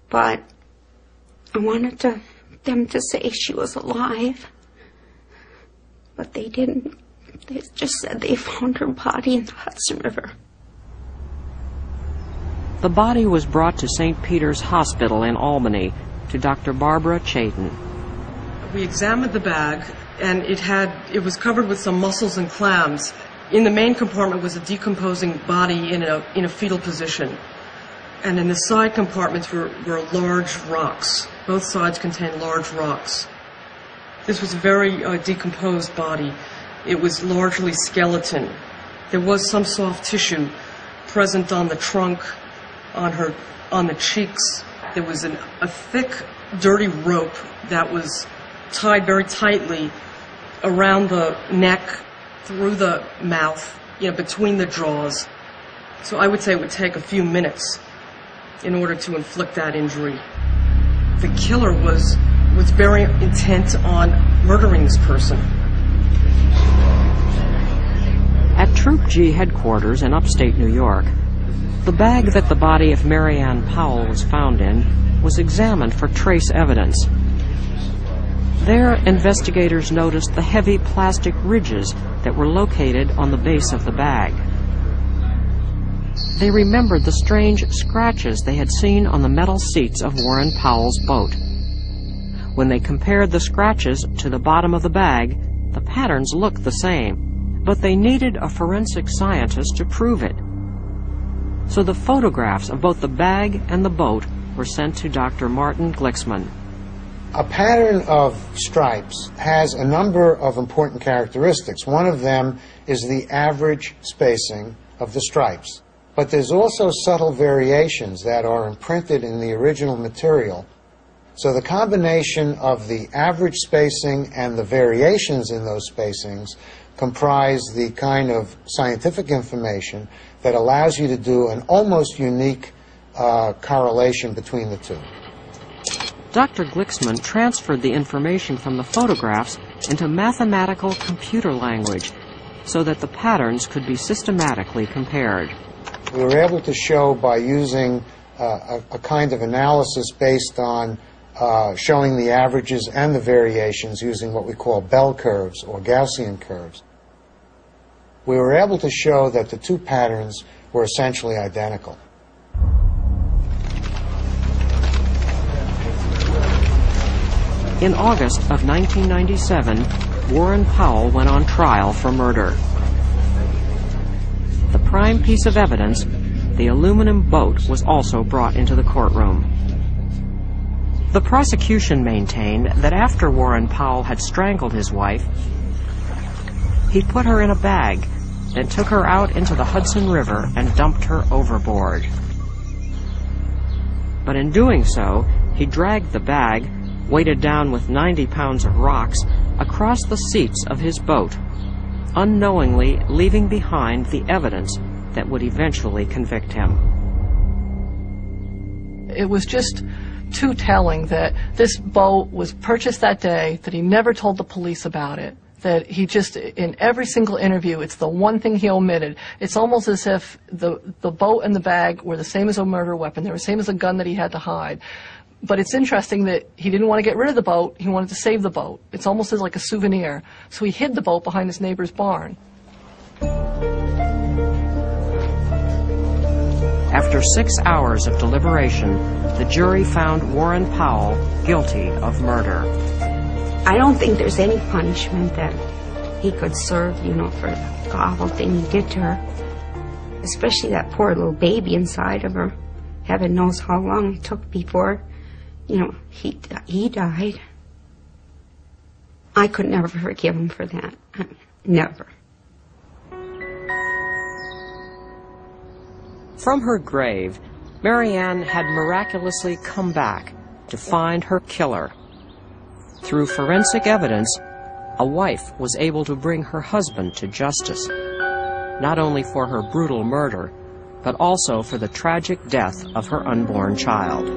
But I wanted them to say she was alive. But they didn't. They just said they found her body in the Hudson River. The body was brought to St. Peter's Hospital in Albany to Dr. Barbara Chayton. We examined the bag, and it was covered with some mussels and clams. In the main compartment was a decomposing body in a fetal position. And in the side compartments were large rocks. Both sides contained large rocks. This was a very decomposed body. It was largely skeleton. There was some soft tissue present on the trunk, on the cheeks. There was a thick, dirty rope that was tied very tightly around the neck, through the mouth, between the jaws. So I would say it would take a few minutes in order to inflict that injury. The killer was very intent on murdering this person. At Troop G headquarters in upstate New York, the bag that the body of MaryAnn Powell was found in was examined for trace evidence. There, investigators noticed the heavy plastic ridges that were located on the base of the bag. They remembered the strange scratches they had seen on the metal seats of Warren Powell's boat. When they compared the scratches to the bottom of the bag, the patterns looked the same, but they needed a forensic scientist to prove it. So the photographs of both the bag and the boat were sent to Dr. Martin Glicksman. A pattern of stripes has a number of important characteristics. One of them is the average spacing of the stripes. But there's also subtle variations that are imprinted in the original material. So the combination of the average spacing and the variations in those spacings comprise the kind of scientific information that allows you to do an almost unique correlation between the two. Dr. Glicksman transferred the information from the photographs into mathematical computer language so that the patterns could be systematically compared. We were able to show by using a kind of analysis based on showing the averages and the variations using what we call bell curves or Gaussian curves. We were able to show that the two patterns were essentially identical. In August of 1997, Warren Powell went on trial for murder. The prime piece of evidence, the aluminum boat, was also brought into the courtroom. The prosecution maintained that after Warren Powell had strangled his wife, he put her in a bag, then took her out into the Hudson River and dumped her overboard. But in doing so, he dragged the bag, weighted down with 90 pounds of rocks, across the seats of his boat, unknowingly leaving behind the evidence that would eventually convict him. It was just too telling that this boat was purchased that day, that he never told the police about it, that he just, in every single interview, it's the one thing he omitted. It's almost as if the boat and the bag were the same as a murder weapon. They were the same as a gun that he had to hide. But it's interesting that he didn't want to get rid of the boat. He wanted to save the boat. It's almost as like a souvenir. So he hid the boat behind his neighbor's barn. After 6 hours of deliberation, the jury found Warren Powell guilty of murder. I don't think there's any punishment that he could serve, for the awful thing he did to her. Especially that poor little baby inside of her. Heaven knows how long it took before, he died. I could never forgive him for that. Never. From her grave, MaryAnn had miraculously come back to find her killer. Through forensic evidence, a wife was able to bring her husband to justice, not only for her brutal murder, but also for the tragic death of her unborn child.